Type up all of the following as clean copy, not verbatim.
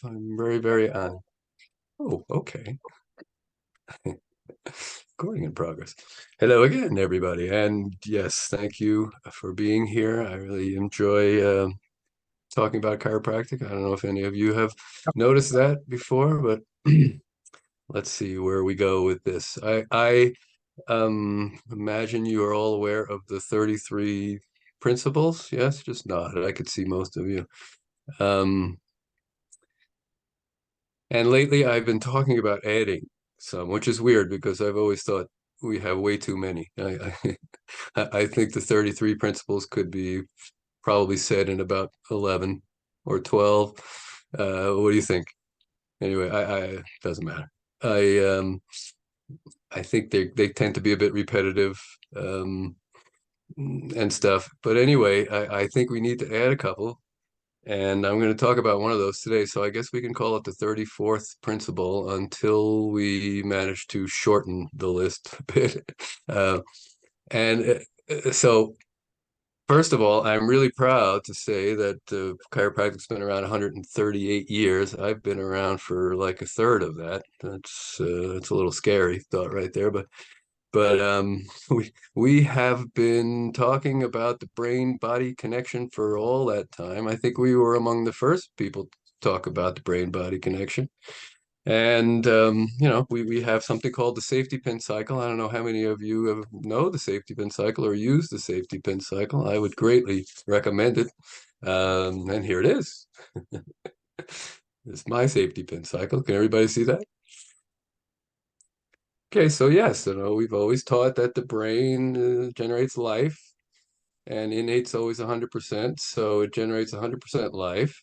I'm very, very on. Oh, okay. Recording in progress. Hello again, everybody. And yes, thank you for being here. I really enjoy talking about chiropractic. I don't know if any of you have noticed that before, but let's see where we go with this. I imagine you are all aware of the 33 principles. Yes, just nod. I could see most of you. Um, And lately I've been talking about adding some, which is weird because I've always thought we have way too many. I think the 33 principles could be probably said in about 11 or 12. What do you think? Anyway, it doesn't matter. I um I think they tend to be a bit repetitive and stuff. But anyway, I think we need to add a couple. And I'm going to talk about one of those today. So I guess we can call it the 34th principle until we manage to shorten the list a bit. Uh, and so, first of all, I'm really proud to say that chiropractic's been around 138 years. I've been around for like a third of that. That's a little scary thought right there, but we have been talking about the brain-body connection for all that time. I think we were among the first people to talk about the brain-body connection. And we have something called the safety pin cycle. I don't know how many of you know the safety pin cycle or use the safety pin cycle. I would greatly recommend it. And here it is. It's my safety pin cycle. Can everybody see that? Okay, so yes, we've always taught that the brain generates life, and innate's always 100%, so it generates 100% life,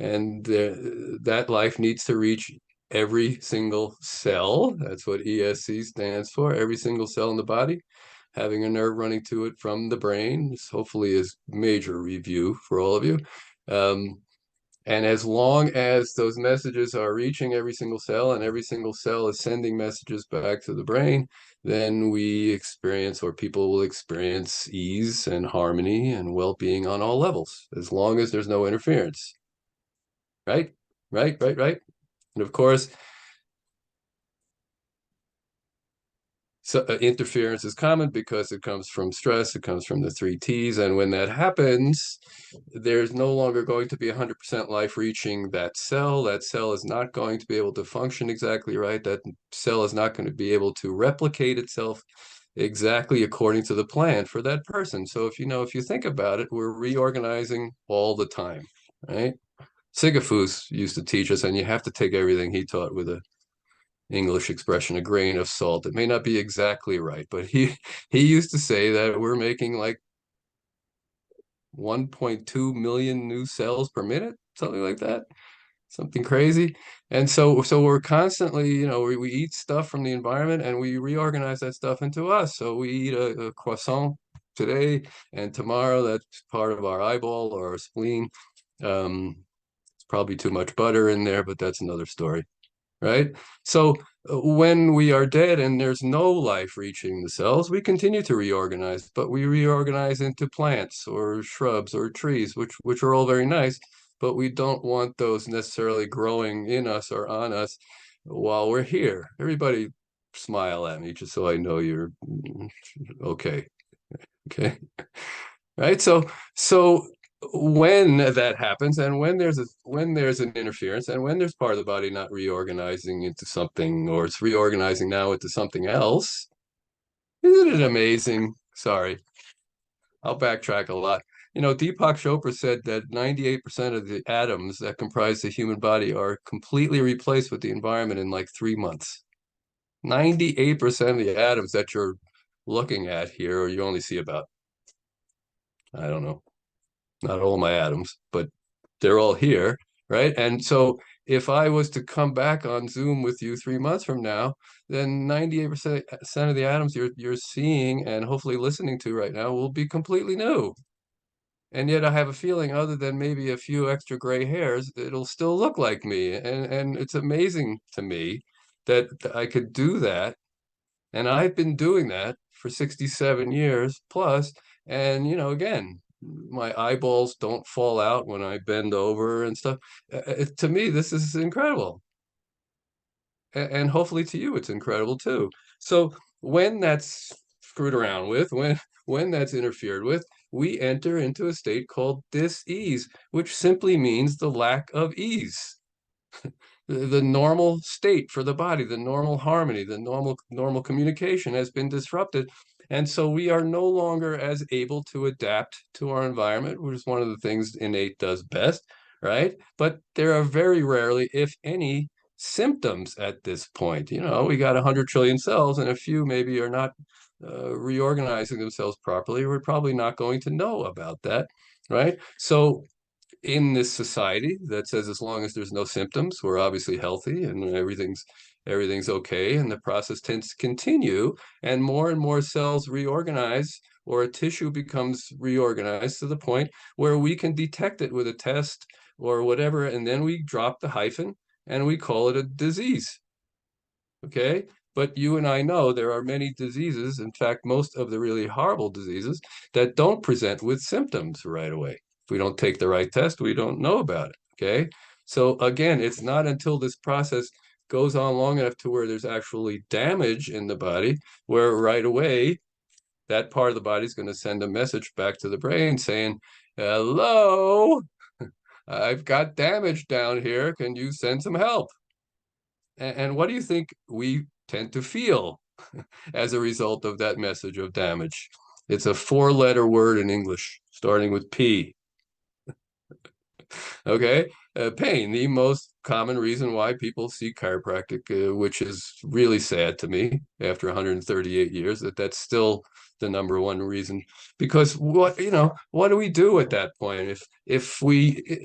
and that life needs to reach every single cell. That's what ESC stands for, every single cell in the body, having a nerve running to it from the brain. This hopefully is major review for all of you. Um, and as long as those messages are reaching every single cell and every single cell is sending messages back to the brain, then we experience, or people will experience, ease and harmony and well-being on all levels, as long as there's no interference. Right? Right, right, right. And of course, so interference is common because it comes from stress, it comes from the three T's, and when that happens, there's no longer going to be 100% life reaching that cell. That cell is not going to be able to function exactly right. That cell is not going to be able to replicate itself exactly according to the plan for that person. So if you think about it, we're reorganizing all the time, right? Sisyphus used to teach us, and you have to take everything he taught with a English expression, a grain of salt. It may not be exactly right, but he used to say that we're making like 1.2 million new cells per minute, something like that, something crazy. And so we're constantly, we eat stuff from the environment and we reorganize that stuff into us. So we eat a croissant today, and tomorrow that's part of our eyeball or our spleen. It's probably too much butter in there, but that's another story, right? So when we are dead and there's no life reaching the cells, we continue to reorganize, but we reorganize into plants or shrubs or trees, which are all very nice, but we don't want those necessarily growing in us or on us while we're here. Everybody smile at me just so I know you're okay. Okay. Right? So when that happens, and when there's an interference, and when there's part of the body not reorganizing into something, or it's reorganizing now into something else, isn't it amazing? Sorry, I'll backtrack a lot. Deepak Chopra said that 98% of the atoms that comprise the human body are completely replaced with the environment in like 3 months. 98% of the atoms that you're looking at here, or you only see about, I don't know, not all my atoms, but they're all here, right? And so if I was to come back on Zoom with you 3 months from now, then 98% of the atoms you're seeing and hopefully listening to right now will be completely new. And yet I have a feeling, other than maybe a few extra gray hairs, it'll still look like me. And it's amazing to me that I could do that. And I've been doing that for 67 years plus. And again, My eyeballs don't fall out when I bend over and stuff. To me, this is incredible. And hopefully to you, it's incredible too. So when that's screwed around with, when that's interfered with, we enter into a state called dis-ease, which simply means the lack of ease. The normal state for the body, the normal harmony, the normal communication has been disrupted. And so we are no longer as able to adapt to our environment, which is one of the things innate does best, right? But there are very rarely, if any, symptoms at this point. You know, we got 100 trillion cells, and a few maybe are not reorganizing themselves properly. We're probably not going to know about that, right? So in this society that says as long as there's no symptoms, we're obviously healthy and everything's okay, and the process tends to continue, and more cells reorganize, or a tissue becomes reorganized to the point where we can detect it with a test or whatever, and then we drop the hyphen and we call it a disease. Okay. But you and I know there are many diseases, in fact, most of the really horrible diseases, that don't present with symptoms right away. If we don't take the right test, we don't know about it. Okay. So again, it's not until this process goes on long enough to where there's actually damage in the body, where right away that part of the body is going to send a message back to the brain saying, hello, I've got damage down here. Can you send some help? And what do you think we tend to feel as a result of that message of damage? It's a four-letter word in English, starting with P. Okay, pain, the most common reason why people see chiropractic, which is really sad to me after 138 years, that's still the number one reason. Because what do we do at that point if we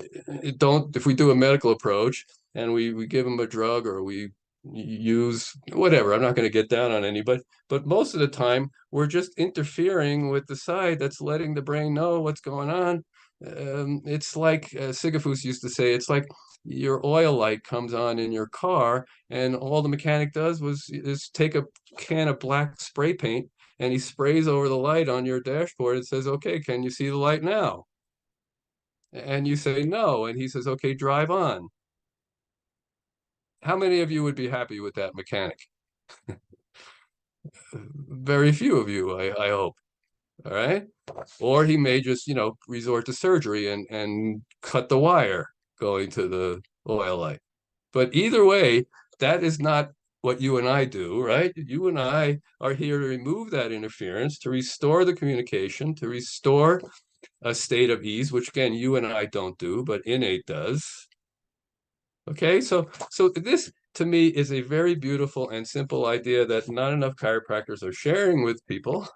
don't, if we do a medical approach and we give them a drug, or we use whatever. I'm not going to get down on anybody, but most of the time we're just interfering with the side that's letting the brain know what's going on. It's like Sisyphus used to say, it's like your oil light comes on in your car, and all the mechanic does is take a can of black spray paint and he sprays over the light on your dashboard and says, okay, can you see the light now? And you say no, and he says, okay, drive on. How many of you would be happy with that mechanic? Very few of you, I hope. All right. Or he may just, resort to surgery and cut the wire going to the oil light. But either way, that is not what you and I do, right? You and I are here to remove that interference, to restore the communication, to restore a state of ease, which again, you and I don't do, but innate does. Okay, so this to me is a very beautiful and simple idea that not enough chiropractors are sharing with people.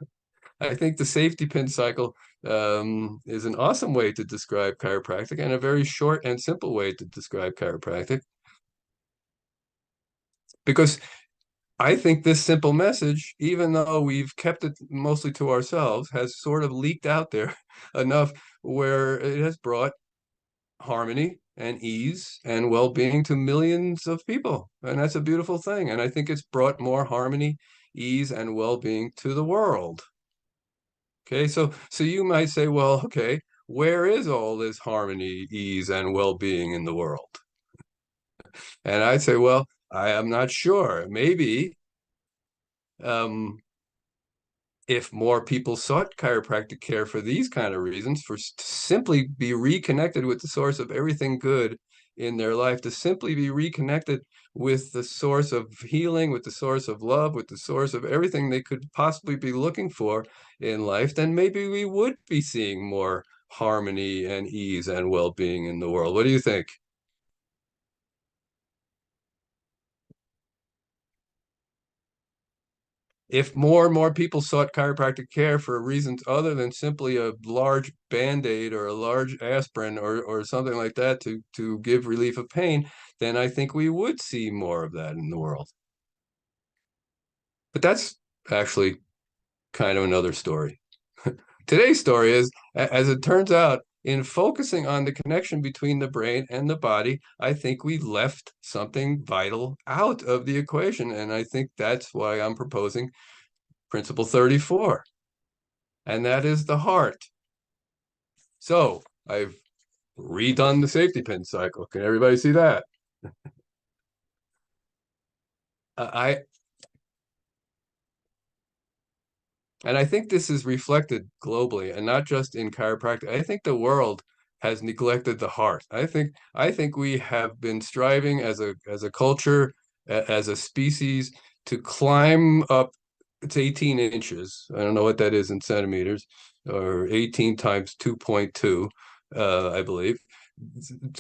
I think the safety pin cycle is an awesome way to describe chiropractic, and a very short and simple way to describe chiropractic. Because I think this simple message, even though we've kept it mostly to ourselves, has sort of leaked out there enough where it has brought harmony and ease and well-being to millions of people. And that's a beautiful thing. And I think it's brought more harmony, ease, and well-being to the world. Okay, so you might say, well, okay, where is all this harmony, ease, and well-being in the world? And I'd say, well, I am not sure. Maybe um, if more people sought chiropractic care for these kind of reasons, for to simply be reconnected with the source of everything good in their life, to simply be reconnected with the source of healing, with the source of love, with the source of everything they could possibly be looking for in life, then maybe we would be seeing more harmony and ease and well-being in the world. What do you think? If more and more people sought chiropractic care for reasons other than simply a large Band-Aid or a large aspirin, or something like that to give relief of pain, then I think we would see more of that in the world. But that's actually kind of another story. Today's story is, as it turns out, in focusing on the connection between the brain and the body, I think we left something vital out of the equation. And I think that's why I'm proposing Principle 34. And that is the heart. So I've redone the safety pin cycle. Can everybody see that? I And I think this is reflected globally and not just in chiropractic. I think the world has neglected the heart. I think we have been striving as a culture, as a species, to climb up. It's 18 inches. I don't know what that is in centimeters, or 18 times 2.2, I believe.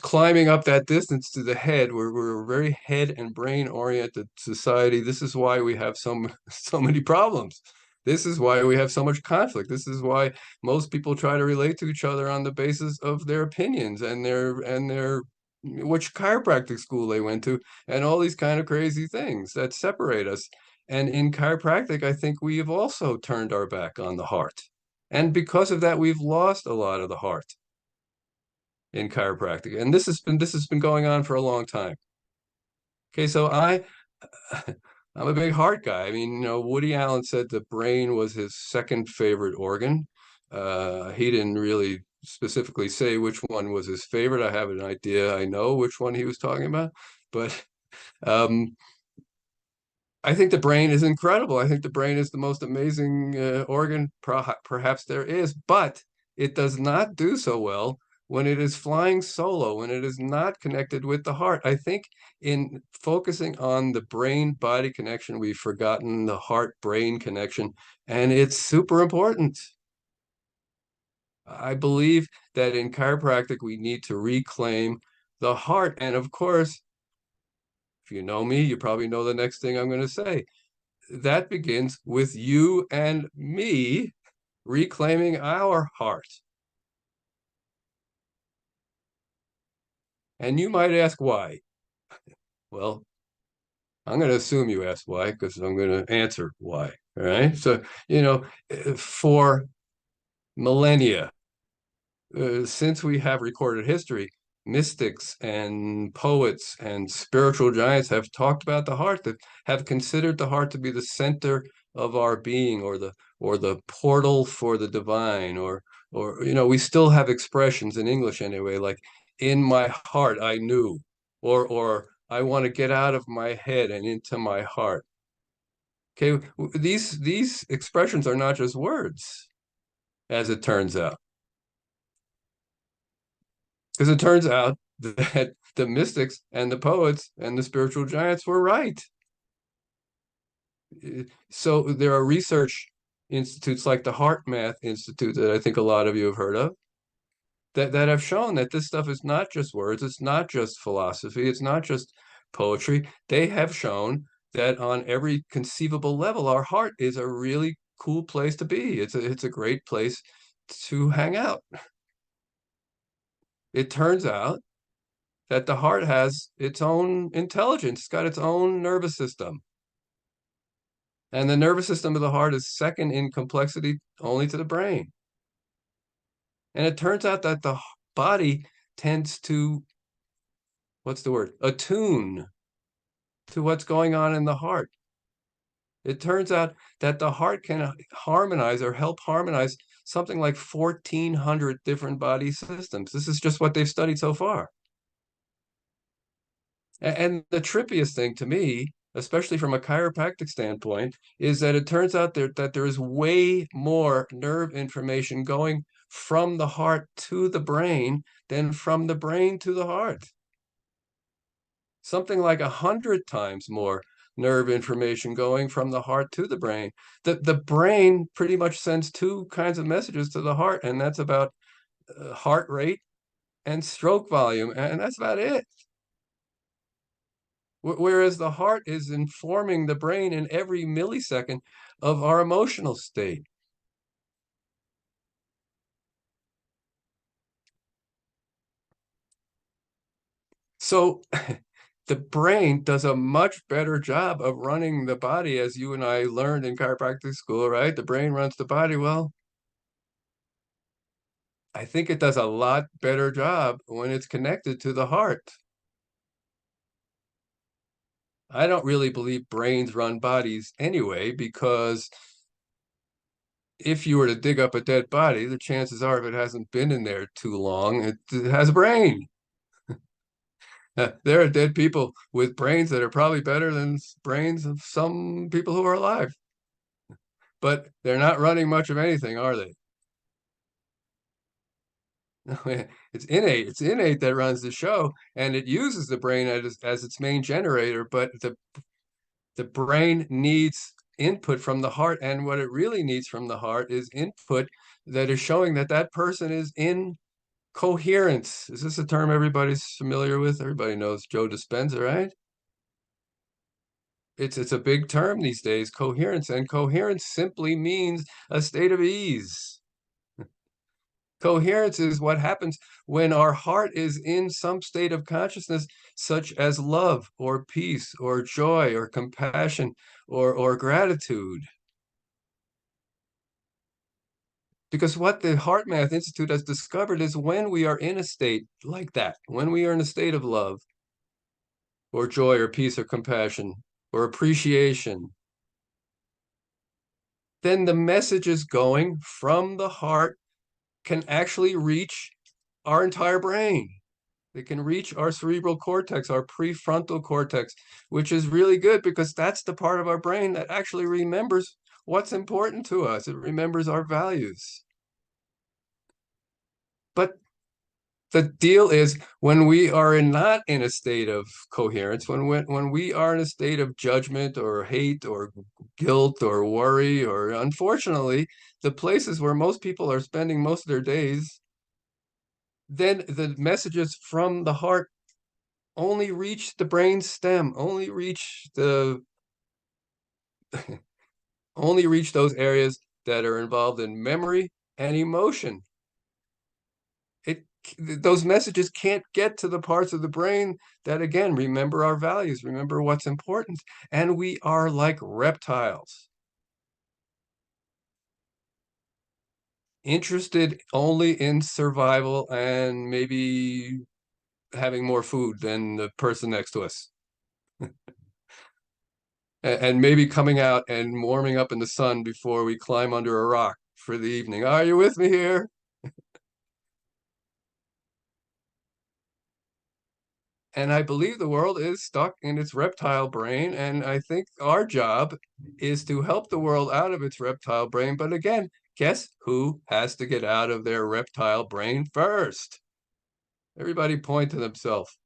Climbing up that distance to the head, we're a very head and brain oriented society. This is why we have so many problems. This is why we have so much conflict. This is why most people try to relate to each other on the basis of their opinions and their which chiropractic school they went to and all these kind of crazy things that separate us. And in chiropractic, I think we have also turned our back on the heart. And because of that, we've lost a lot of the heart in chiropractic. And this has been going on for a long time. Okay, so I'm a big heart guy. I mean, Woody Allen said the brain was his second favorite organ. He didn't really specifically say which one was his favorite. I have an idea. I know which one he was talking about, but um, I think the brain is incredible. I think the brain is the most amazing organ perhaps there is, but it does not do so well when it is flying solo, when it is not connected with the heart. I think in focusing on the brain-body connection, we've forgotten the heart-brain connection, and it's super important. I believe that in chiropractic, we need to reclaim the heart. And of course, if you know me, you probably know the next thing I'm going to say. That begins with you and me reclaiming our heart. And you might ask why. Well, I'm going to assume you asked why because I'm going to answer why. All right. So, for millennia, since we have recorded history, mystics and poets and spiritual giants have talked about the heart, that have considered the heart to be the center of our being, or the portal for the divine, or we still have expressions in English anyway, like in my heart I knew, or I want to get out of my head and into my heart. Okay, these expressions are not just words, as it turns out. Because it turns out that the mystics and the poets and the spiritual giants were right. So there are research institutes like the Heart Math Institute that I think a lot of you have heard of, that have shown that this stuff is not just words, it's not just philosophy, it's not just poetry. They have shown that on every conceivable level, our heart is a really cool place to be. It's a great place to hang out. It turns out that the heart has its own intelligence. It's got its own nervous system. And the nervous system of the heart is second in complexity only to the brain. And it turns out that the body tends to, what's the word, attune to what's going on in the heart. It turns out that the heart can harmonize or help harmonize something like 1,400 different body systems. This is just what they've studied so far. And the trippiest thing to me, especially from a chiropractic standpoint, is that it turns out that there is way more nerve information going from the heart to the brain than from the brain to the heart. Something like 100 times more nerve information going from the heart to the brain. The brain pretty much sends two kinds of messages to the heart, and that's about heart rate and stroke volume, and that's about it. Whereas the heart is informing the brain in every millisecond of our emotional state. So the brain does a much better job of running the body, as you and I learned in chiropractic school, right? The brain runs the body. Well, I think it does a lot better job when it's connected to the heart. I don't really believe brains run bodies anyway, because if you were to dig up a dead body, the chances are, if it hasn't been in there too long, it has a brain. There are dead people with brains that are probably better than brains of some people who are alive, but they're not running much of anything, are they? It's innate. It's innate that runs the show, and it uses the brain as its main generator, but the brain needs input from the heart, and what it really needs from the heart is input that is showing that that person is in coherence. Is this a term everybody's familiar with? Everybody knows Joe Dispenza, right? It's a big term these days, coherence, and coherence simply means a state of ease. Coherence is what happens when our heart is in some state of consciousness, such as love or peace or joy or compassion or gratitude. Because what the Heart Math Institute has discovered is when we are in a state like that, when we are in a state of love or joy or peace or compassion or appreciation, then the messages going from the heart can actually reach our entire brain. They can reach our cerebral cortex, our prefrontal cortex, which is really good because that's the part of our brain that actually remembers what's important to us. It remembers our values. But the deal is when we are not in a state of coherence, when we are in a state of judgment or hate or guilt or worry, or unfortunately, the places where most people are spending most of their days, then the messages from the heart only reach the brain stem, only reach those areas that are involved in memory and emotion. It those messages can't get to the parts of the brain that again remember our values, remember what's important, and we are like reptiles, interested only in survival and maybe having more food than the person next to us. And maybe coming out and warming up in the sun before we climb under a rock for the evening. Are you with me here? And I believe the world is stuck in its reptile brain. And I think our job is to help the world out of its reptile brain. But again, guess who has to get out of their reptile brain first? Everybody point to themselves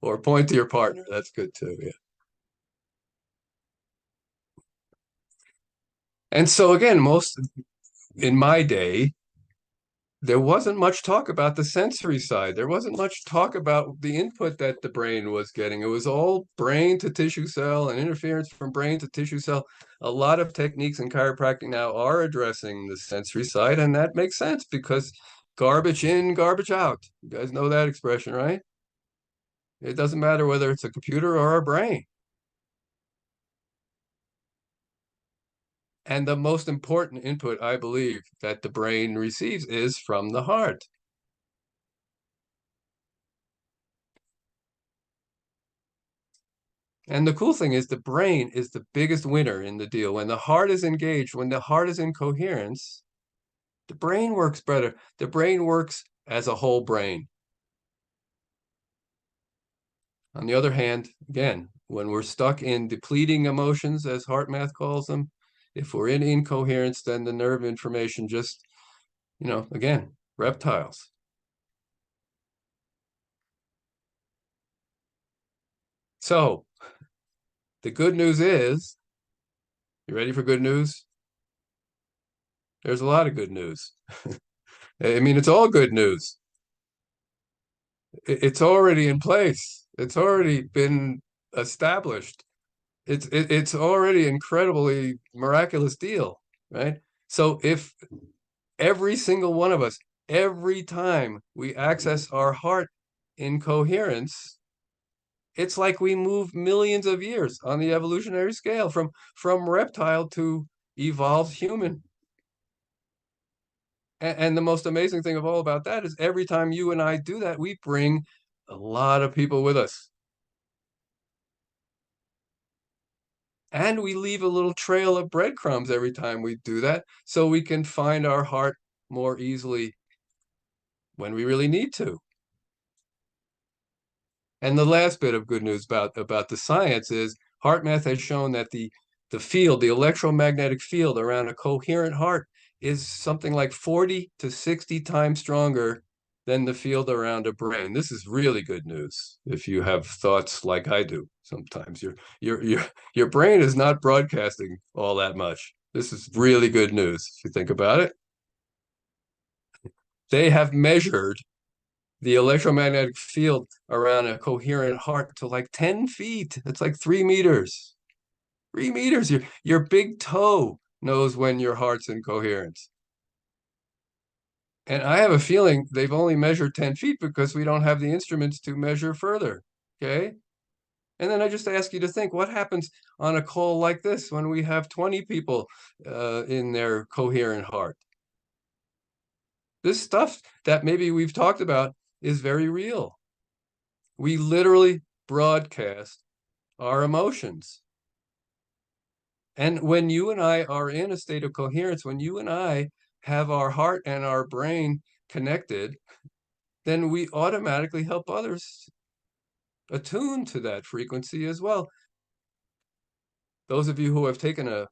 or point to your partner. That's good too. Yeah. And so again, most in my day, there wasn't much talk about the sensory side. There wasn't much talk about the input that the brain was getting. It was all brain to tissue cell and interference from brain to tissue cell. A lot of techniques in chiropractic now are addressing the sensory side, and that makes sense because garbage in, garbage out. You guys know that expression, right? It doesn't matter whether it's a computer or a brain. And the most important input, I believe, that the brain receives is from the heart. And the cool thing is the brain is the biggest winner in the deal. When the heart is engaged, when the heart is in coherence, the brain works better. The brain works as a whole brain. On the other hand, again, when we're stuck in depleting emotions, as heart math calls them, if we're in incoherence, then the nerve information just, again, reptiles. So the good news is, you ready for good news? There's a lot of good news. I mean, it's all good news. It's already in place. It's already been established. It's already incredibly miraculous deal, right? So if every single one of us, every time we access our heart in coherence, it's like we move millions of years on the evolutionary scale from reptile to evolved human. And the most amazing thing of all about that is every time you and I do that, we bring a lot of people with us. And we leave a little trail of breadcrumbs every time we do that, so we can find our heart more easily when we really need to. And the last bit of good news about the science is HeartMath has shown that the field, the electromagnetic field around a coherent heart is something like 40 to 60 times stronger than the field around a brain. This is really good news if you have thoughts like I do sometimes. Your brain is not broadcasting all that much. This is really good news if you think about it. They have measured the electromagnetic field around a coherent heart to like 10 feet. It's like 3 meters. 3 meters. Your big toe knows when your heart's in coherence. And I have a feeling they've only measured 10 feet because we don't have the instruments to measure further. Okay. And then I just ask you to think what happens on a call like this when we have 20 people in their coherent heart? This stuff that maybe we've talked about is very real. We literally broadcast our emotions. And when you and I are in a state of coherence, when you and I have our heart and our brain connected, then we automatically help others attune to that frequency as well. Those of you who have taken a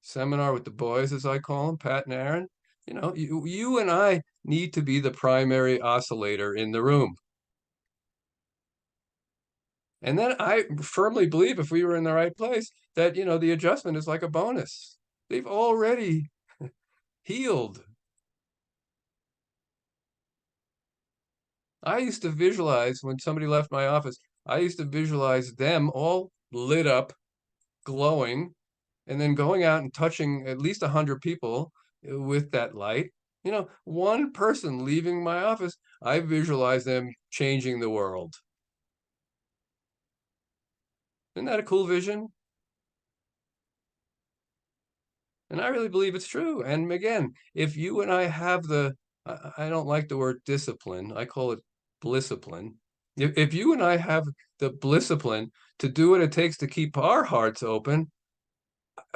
seminar with the boys, as I call them, Pat and Aaron, you and I need to be the primary oscillator in the room. And then I firmly believe if we were in the right place, that, the adjustment is like a bonus. They've already healed. I used to visualize when somebody left my office, I used to visualize them all lit up, glowing, and then going out and touching at least 100 people with that light. One person leaving my office, I visualize them changing the world. Isn't that a cool vision? And I really believe it's true. And again, if you and I have I don't like the word discipline, I call it blissipline. If you and I have the blissipline to do what it takes to keep our hearts open,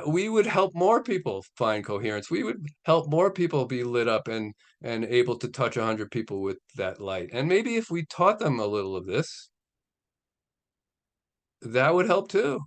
we would help more people find coherence. We would help more people be lit up and able to touch 100 people with that light. And maybe if we taught them a little of this, that would help too.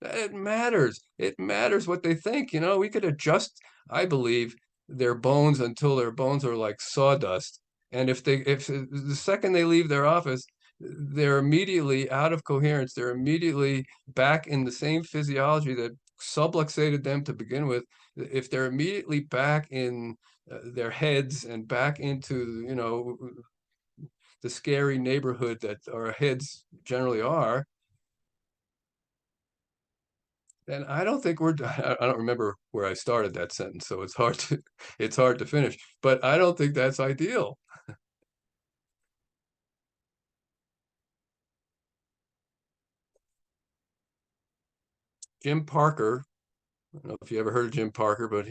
It matters. It matters what they think. We could adjust, I believe, their bones until their bones are like sawdust. And if the second they leave their office, they're immediately out of coherence. They're immediately back in the same physiology that subluxated them to begin with. If they're immediately back in their heads and back into, the scary neighborhood that our heads generally are, and I don't think I don't remember where I started that sentence, so it's hard to finish, but I don't think that's ideal. Jim Parker, I don't know if you ever heard of Jim Parker, but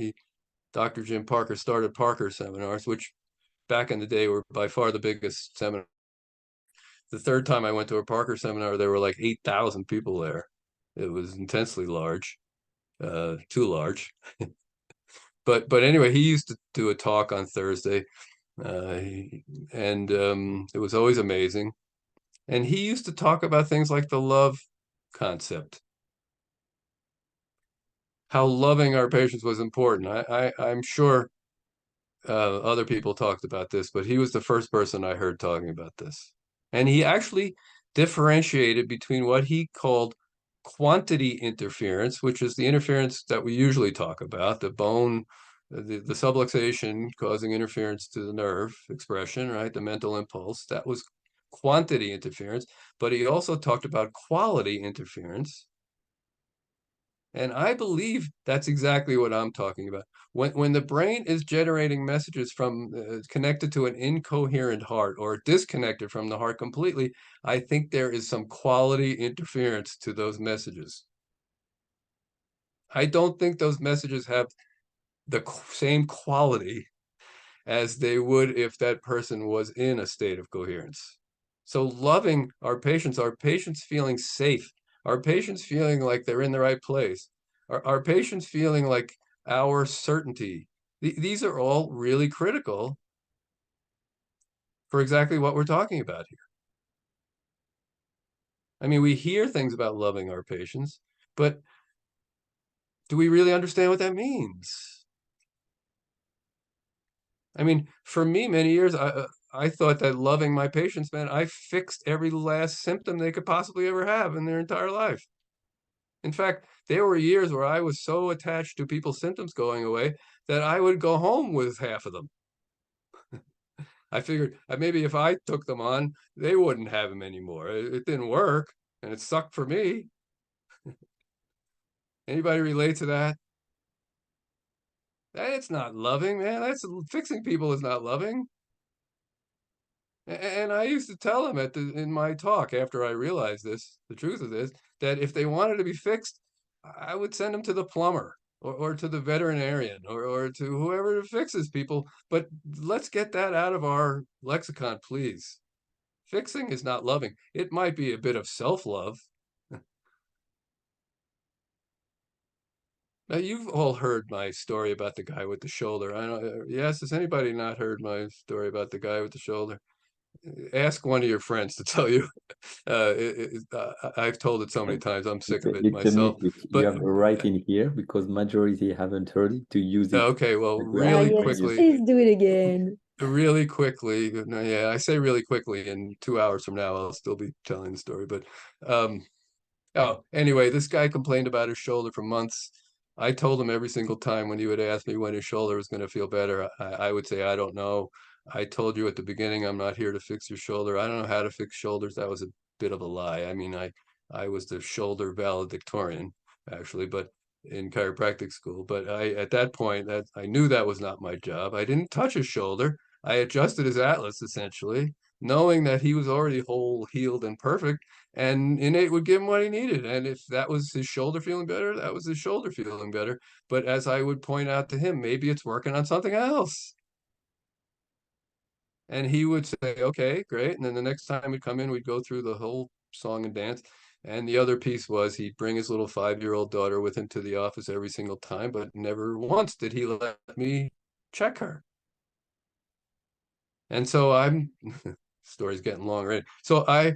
Dr. Jim Parker started Parker seminars, which back in the day were by far the biggest seminar. The third time I went to a Parker seminar, there were like 8,000 people there. It was intensely large, too large. But anyway, he used to do a talk on Thursday, uh, and it was always amazing. And he used to talk about things like the love concept, how loving our patients was important. I'm sure other people talked about this, but he was the first person I heard talking about this. And he actually differentiated between what he called quantity interference, which is the interference that we usually talk about, the bone, the subluxation causing interference to the nerve expression, right? The mental impulse. That was quantity interference. But he also talked about quality interference. And I believe that's exactly what I'm talking about. When the brain is generating messages from connected to an incoherent heart or disconnected from the heart completely, I think there is some quality interference to those messages. I don't think those messages have the same quality as they would if that person was in a state of coherence. So loving our patients feeling safe, Are patients feeling like they're in the right place? Are patients feeling like our certainty? These are all really critical for exactly what we're talking about here. I mean, we hear things about loving our patients, but do we really understand what that means? I mean, for me, many years, I thought that loving my patients meant I fixed every last symptom they could possibly ever have in their entire life. In fact, there were years where I was so attached to people's symptoms going away that I would go home with half of them. I figured maybe if I took them on, they wouldn't have them anymore. It didn't work, and it sucked for me. Anybody relate to that? That's not loving, man. That's fixing people is not loving. And I used to tell them in my talk after I realized this, the truth of this, that if they wanted to be fixed, I would send them to the plumber or to the veterinarian or to whoever fixes people. But let's get that out of our lexicon, please. Fixing is not loving. It might be a bit of self-love. Now, you've all heard my story about the guy with the shoulder. I don't, yes, has anybody not heard my story about the guy with the shoulder? Ask one of your friends to tell you. I've told it so many times. I'm sick of it It's a myself. myth. You But have a right in here because majority haven't heard it to use it okay, well, as well. Ah, really So yes, use quickly, it. please do it again. really quickly. No, yeah, I say really quickly. In 2 hours from now, I'll still be telling the story. But um, oh, anyway, this guy complained about his shoulder for months. I told him every single time when he would ask me when his shoulder was going to feel better, I would say, I don't know. I told you at the beginning, I'm not here to fix your shoulder. I don't know how to fix shoulders. That was a bit of a lie. I mean, I was the shoulder valedictorian, actually, but in chiropractic school. But at that point, that I knew that was not my job. I didn't touch his shoulder. I adjusted his atlas essentially, knowing that he was already whole, healed, and perfect, and innate would give him what he needed. And if that was his shoulder feeling better, that was his shoulder feeling better. But as I would point out to him, maybe it's working on something else. And he would say, okay, great. And then the next time we'd come in, we'd go through the whole song and dance. And the other piece was he'd bring his little 5-year-old daughter with him to the office every single time, but never once did he let me check her. And so story's getting long, right? So I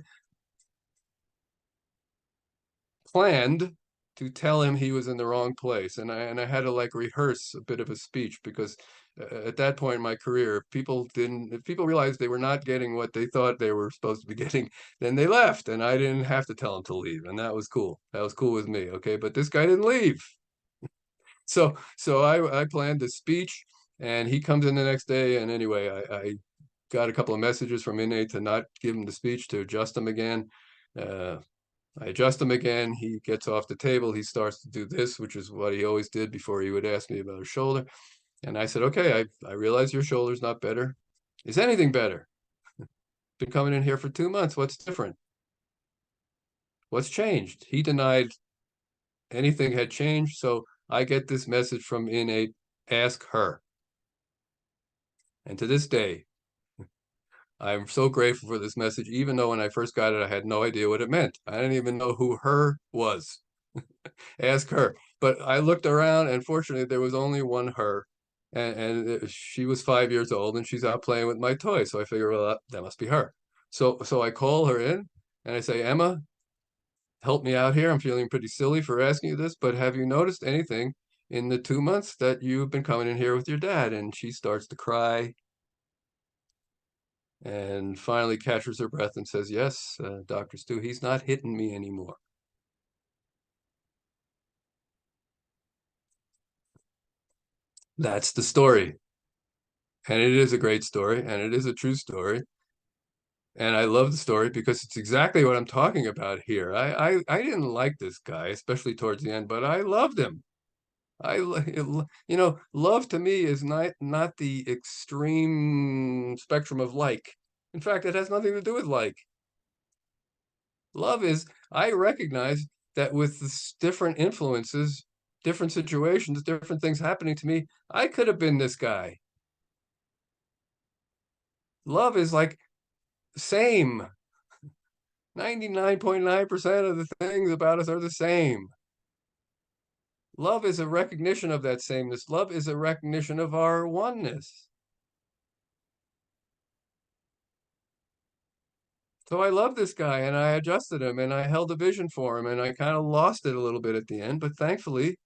planned to tell him he was in the wrong place, and I had to like rehearse a bit of a speech because at that point in my career, if people realized they were not getting what they thought they were supposed to be getting, then they left, and I didn't have to tell them to leave, and that was cool. That was cool with me, okay? But this guy didn't leave, so I planned this speech, and he comes in the next day, and anyway, I got a couple of messages from Innate to not give him the speech, to adjust him again. Uh, I adjust him again. He gets off the table. He starts to do this, which is what he always did before he would ask me about his shoulder. And I said, okay, I realize your shoulder's not better. Is anything better? Been coming in here for 2 months. What's different? What's changed? He denied anything had changed. So I get this message from Innate, ask her. And to this day, I'm so grateful for this message, even though when I first got it, I had no idea what it meant. I didn't even know who her was. Ask her. But I looked around, and fortunately, there was only one her, and she was 5 years old, and she's out playing with my toy. So I figure, well, that must be her. So I call her in, and I say, Emma, help me out here. I'm feeling pretty silly for asking you this, but have you noticed anything in the 2 months that you've been coming in here with your dad? And she starts to cry, and finally catches her breath and says, yes, Dr. Stu, he's not hitting me anymore. That's the story. And it is a great story, and it is a true story. And I love the story because it's exactly what I'm talking about here. I didn't like this guy, especially towards the end, but I loved him. Love to me is not the extreme spectrum of like. In fact, it has nothing to do with like. Love is, I recognize that with this different influences, different situations, different things happening to me, I could have been this guy. Love is like same. 99.9% of the things about us are the same. Love is a recognition of that sameness. Love is a recognition of our oneness. So I love this guy and I adjusted him and I held a vision for him and I kind of lost it a little bit at the end, but thankfully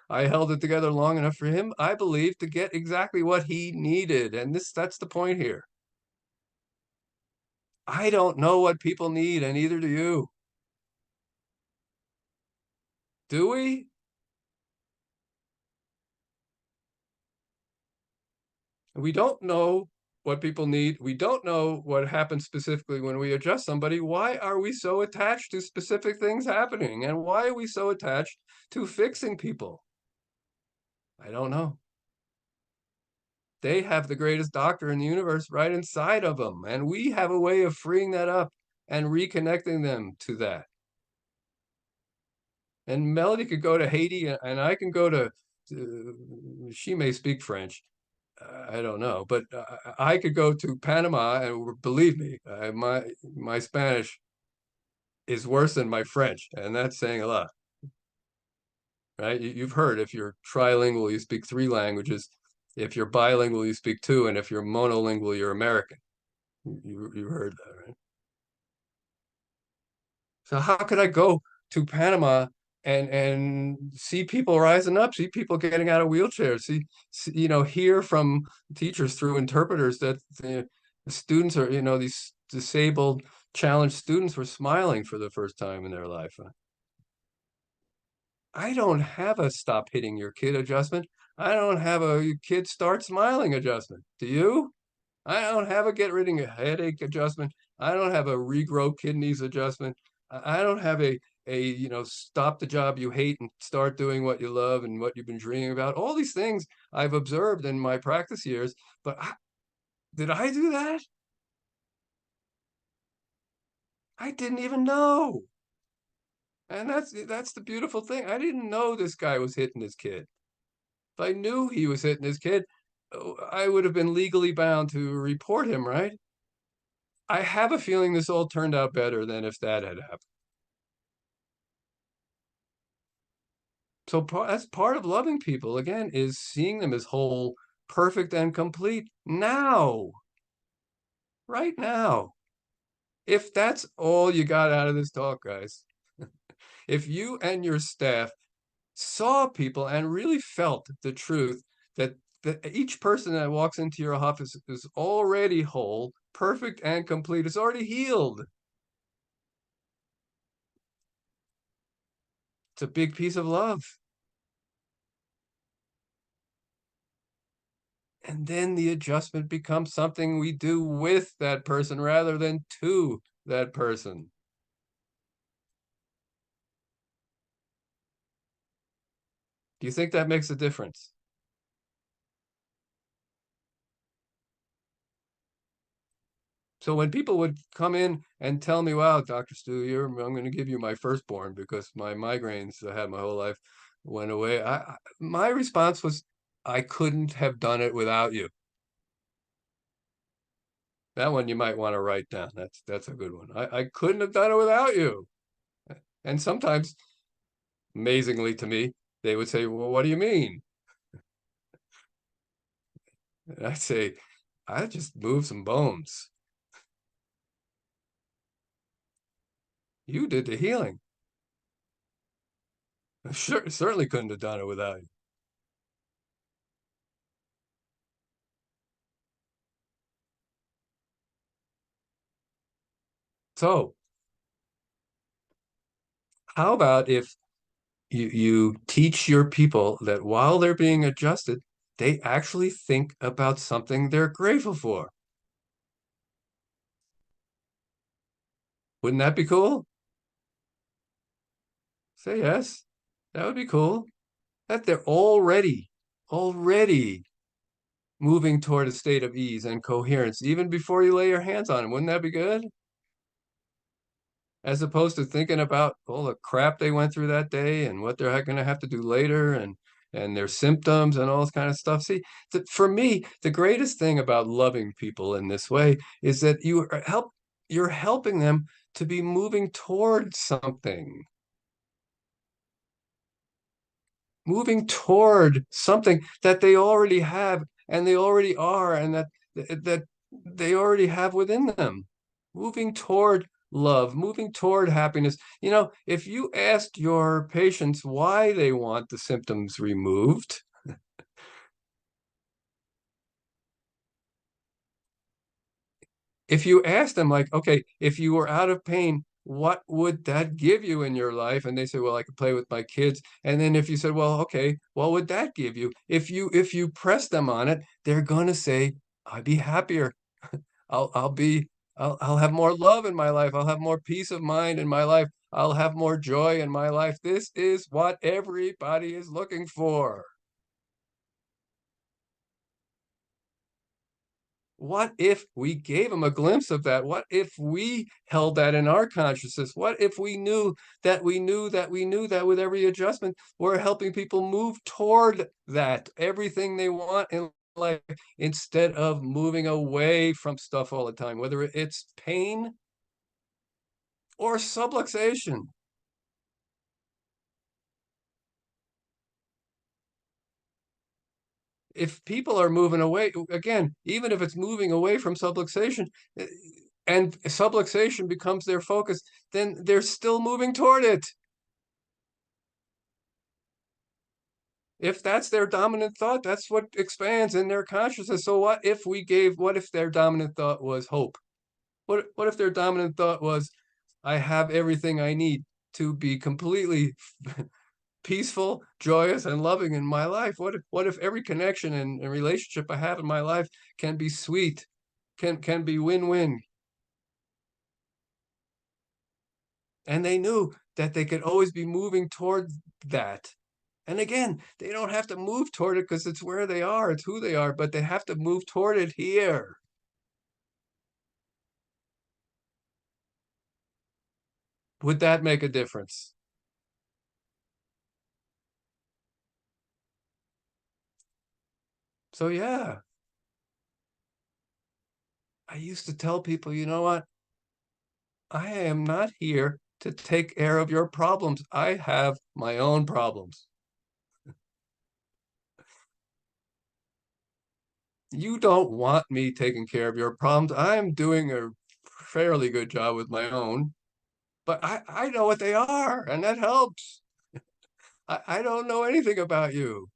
I held it together long enough for him, I believe, to get exactly what he needed. And that's the point here. I don't know what people need, and neither do you. Do we? We don't know what people need. We don't know what happens specifically when we adjust somebody. Why are we so attached to specific things happening? And why are we so attached to fixing people? I don't know. They have the greatest doctor in the universe right inside of them. And we have a way of freeing that up and reconnecting them to that. And Melody could go to Haiti and I can go she may speak French. I don't know, but I could go to Panama and believe me, my Spanish is worse than my French, and that's saying a lot, right? You've heard if you're trilingual, you speak three languages. If you're bilingual, you speak two, and if you're monolingual, you're American. You heard that, right? So how could I go to Panama and see people rising up, see people getting out of wheelchairs, hear from teachers through interpreters that the students are, these disabled, challenged students were smiling for the first time in their life. I don't have a stop hitting your kid adjustment. I don't have a kid start smiling adjustment. Do you? I don't have a get rid of a headache adjustment. I don't have a regrow kidneys adjustment. I don't have a stop the job you hate and start doing what you love and what you've been dreaming about. All these things I've observed in my practice years, but did I do that? I didn't even know. And that's the beautiful thing. I didn't know this guy was hitting his kid. If I knew he was hitting his kid, I would have been legally bound to report him, right? I have a feeling this all turned out better than if that had happened. So that's part of loving people, again, is seeing them as whole, perfect, and complete now, right now. If that's all you got out of this talk, guys, if you and your staff saw people and really felt the truth that each person that walks into your office is already whole, perfect, and complete, is already healed. It's a big piece of love. And then the adjustment becomes something we do with that person rather than to that person. Do you think that makes a difference? So when people would come in and tell me, wow, Dr. Stu, I'm going to give you my firstborn because my migraines I had my whole life went away. My response was, I couldn't have done it without you. That one you might want to write down. That's a good one. I couldn't have done it without you. And sometimes, amazingly to me, they would say, well, what do you mean? And I'd say, I just moved some bones. You did the healing. Sure, certainly couldn't have done it without you. So how about if you teach your people that while they're being adjusted, they actually think about something they're grateful for? Wouldn't that be cool? Say yes. That would be cool. That they're already moving toward a state of ease and coherence even before you lay your hands on them. Wouldn't that be good? As opposed to thinking about all the crap they went through that day and what they're going to have to do later and their symptoms and all this kind of stuff. See, for me, the greatest thing about loving people in this way is that you help you're helping them to be moving towards something, moving toward something that they already have and they already are, and that they already have within them, moving toward love, moving toward happiness. If you asked your patients why they want the symptoms removed, if you ask them, like, okay, if you were out of pain, what would that give you in your life? And they say, well, I could play with my kids. And then if you said, well, okay, what would that give you? If you press them on it, they're gonna say, I'd be happier. I'll be I'll have more love in my life. I'll have more peace of mind in my life. I'll have more joy in my life. This is what everybody is looking for. What if we gave them a glimpse of that? What if we held that in our consciousness? What if we knew that we knew that we knew that with every adjustment, we're helping people move toward that, everything they want in life, instead of moving away from stuff all the time, whether it's pain or subluxation. If people are moving away, again, even if it's moving away from subluxation, eh, and subluxation becomes their focus, then they're still moving toward it. If that's their dominant thought, that's what expands in their consciousness. So what if their dominant thought was hope? What if their dominant thought was, I have everything I need to be completely peaceful, joyous, and loving in my life? What if every connection and relationship I have in my life can be sweet, can be win-win? And they knew that they could always be moving toward that. And again, they don't have to move toward it because it's where they are, it's who they are, but they have to move toward it here. Would that make a difference? So yeah, I used to tell people, you know what? I am not here to take care of your problems. I have my own problems. You don't want me taking care of your problems. I'm doing a fairly good job with my own, but I know what they are, and that helps. I don't know anything about you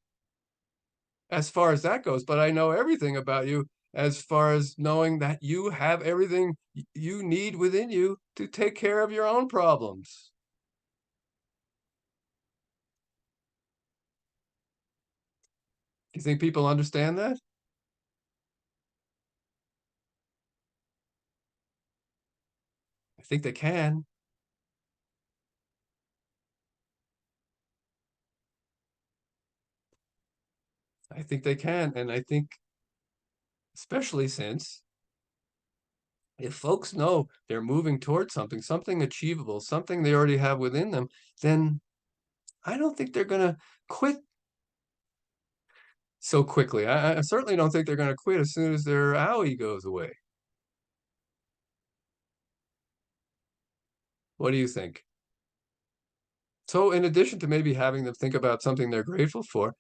as far as that goes, but I know everything about you as far as knowing that you have everything you need within you to take care of your own problems. Do you think people understand that? I think they can. I think they can. And I think, especially since if folks know they're moving towards something, something achievable, something they already have within them, then I don't think they're going to quit so quickly. I certainly don't think they're going to quit as soon as their owie goes away. What do you think? So, in addition to maybe having them think about something they're grateful for,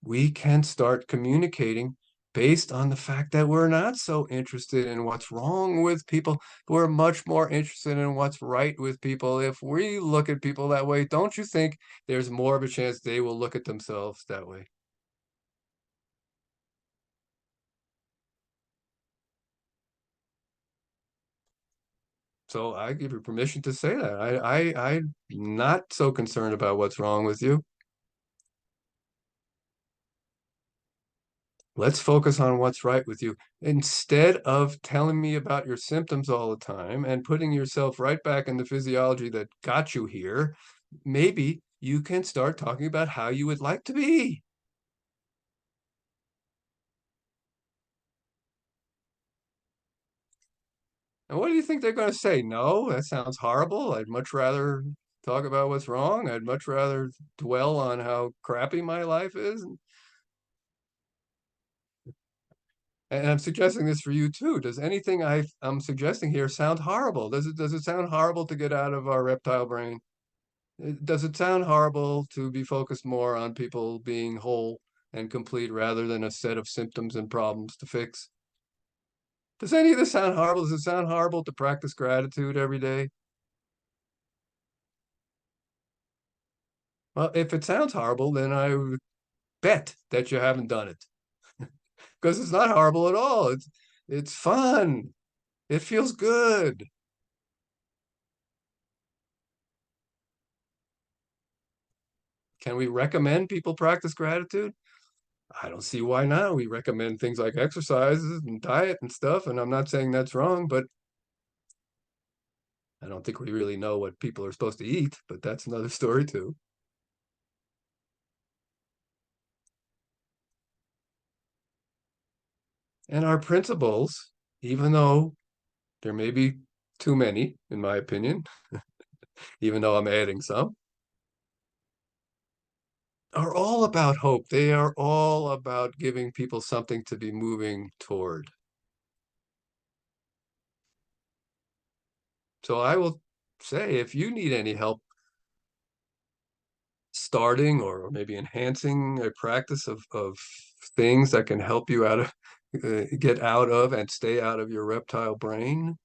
we can start communicating based on the fact that we're not so interested in what's wrong with people. We're much more interested in what's right with people. If we look at people that way, don't you think there's more of a chance they will look at themselves that way? So I give you permission to say that. I'm not so concerned about what's wrong with you. Let's focus on what's right with you. Instead of telling me about your symptoms all the time and putting yourself right back in the physiology that got you here, maybe you can start talking about how you would like to be. And what do you think they're going to say? No, that sounds horrible. I'd much rather talk about what's wrong. I'd much rather dwell on how crappy my life is. And I'm suggesting this for you too. Does anything I'm suggesting here sound horrible? Does it sound horrible to get out of our reptile brain? Does it sound horrible to be focused more on people being whole and complete rather than a set of symptoms and problems to fix? Does any of this sound horrible? Does it sound horrible to practice gratitude every day? Well, if it sounds horrible, then I would bet that you haven't done it because it's not horrible at all. It's fun. It feels good. Can we recommend people practice gratitude? I don't see why not. We recommend things like exercises and diet and stuff, and I'm not saying that's wrong, but I don't think we really know what people are supposed to eat, but that's another story too. And our principles, even though there may be too many, in my opinion, even though I'm adding some, are all about hope. They are all about giving people something to be moving toward. So I will say, if you need any help starting or maybe enhancing a practice of things that can help you out of get out of and stay out of your reptile brain,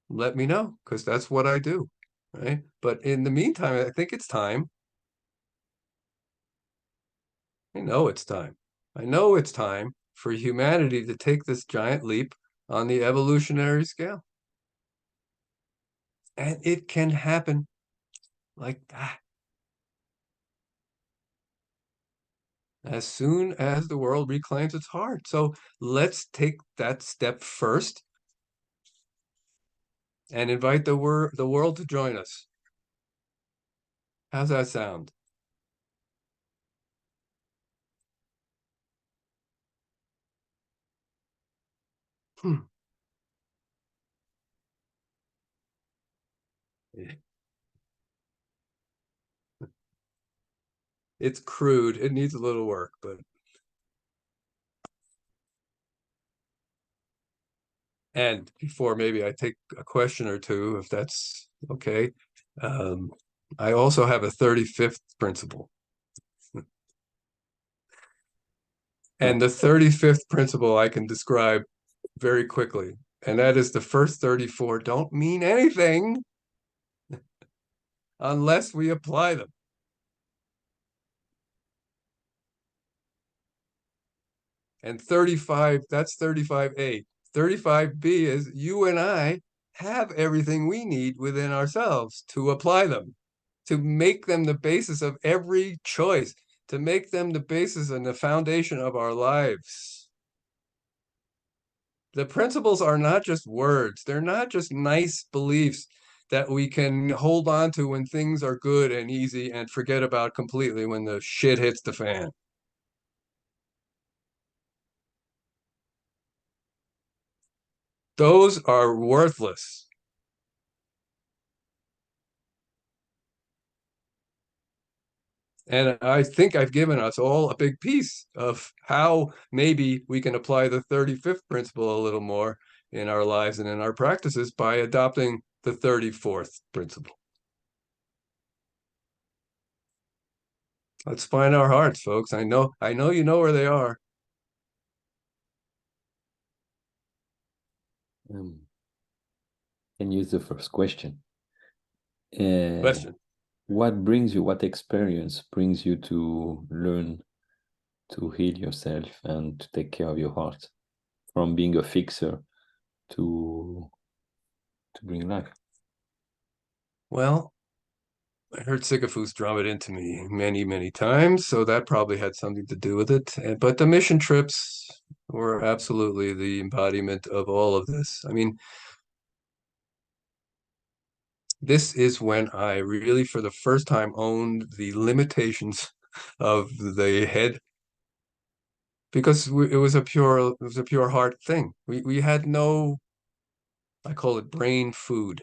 let me know because that's what I do, right? But in the meantime, I think it's time. I know it's time. I know it's time for humanity to take this giant leap on the evolutionary scale. And it can happen like that as soon as the world reclaims its heart. So let's take that step first and invite the world to join us. How's that sound? Hmm. It's crude. It needs a little work, but and before maybe I take a question or two, if that's okay. Um, I also have a 35th principle. Right. And the 35th principle I can describe very quickly. And that is the first 34 don't mean anything unless we apply them. And 35, that's 35A. 35B is you and I have everything we need within ourselves to apply them, to make them the basis of every choice, to make them the basis and the foundation of our lives. The principles are not just words, they're not just nice beliefs that we can hold on to when things are good and easy and forget about completely when the shit hits the fan. Those are worthless. And I think I've given us all a big piece of how maybe we can apply the 35th principle a little more in our lives and in our practices by adopting the 34th principle. Let's find our hearts, folks. I know you know where they are. Um, can use the first question. Uh, Question. what experience brings you to learn to heal yourself and to take care of your heart from being a fixer to bring life? Well, I heard Sisyphus drum it into me many, many times, so that probably had something to do with it. But the mission trips were absolutely the embodiment of all of this. I mean, this is when I really, for the first time, owned the limitations of the head because it was a pure heart thing. We had no, I call it brain food.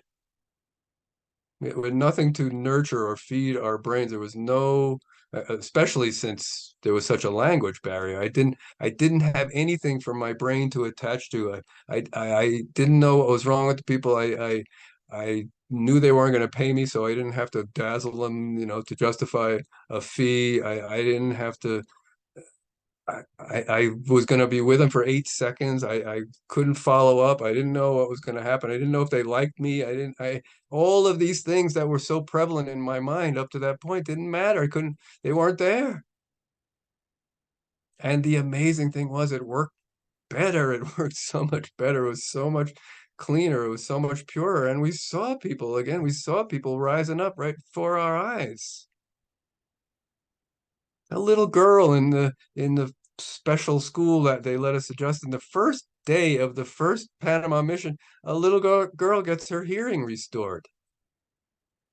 It was nothing to nurture or feed our brains. There was no especially since there was such a language barrier. I didn't have anything for my brain to attach to. I didn't know what was wrong with the people. I knew they weren't going to pay me, so I didn't have to dazzle them, to justify a fee. I didn't have to. I was going to be with them for 8 seconds. I couldn't follow up. I didn't know what was going to happen. I didn't know if they liked me. All of these things that were so prevalent in my mind up to that point didn't matter. They weren't there. And the amazing thing was it worked better. It worked so much better. It was so much cleaner. It was so much purer. And we saw people rising up right before our eyes. A little girl in the special school that they let us adjust in the first day of the first Panama mission, a little girl gets her hearing restored.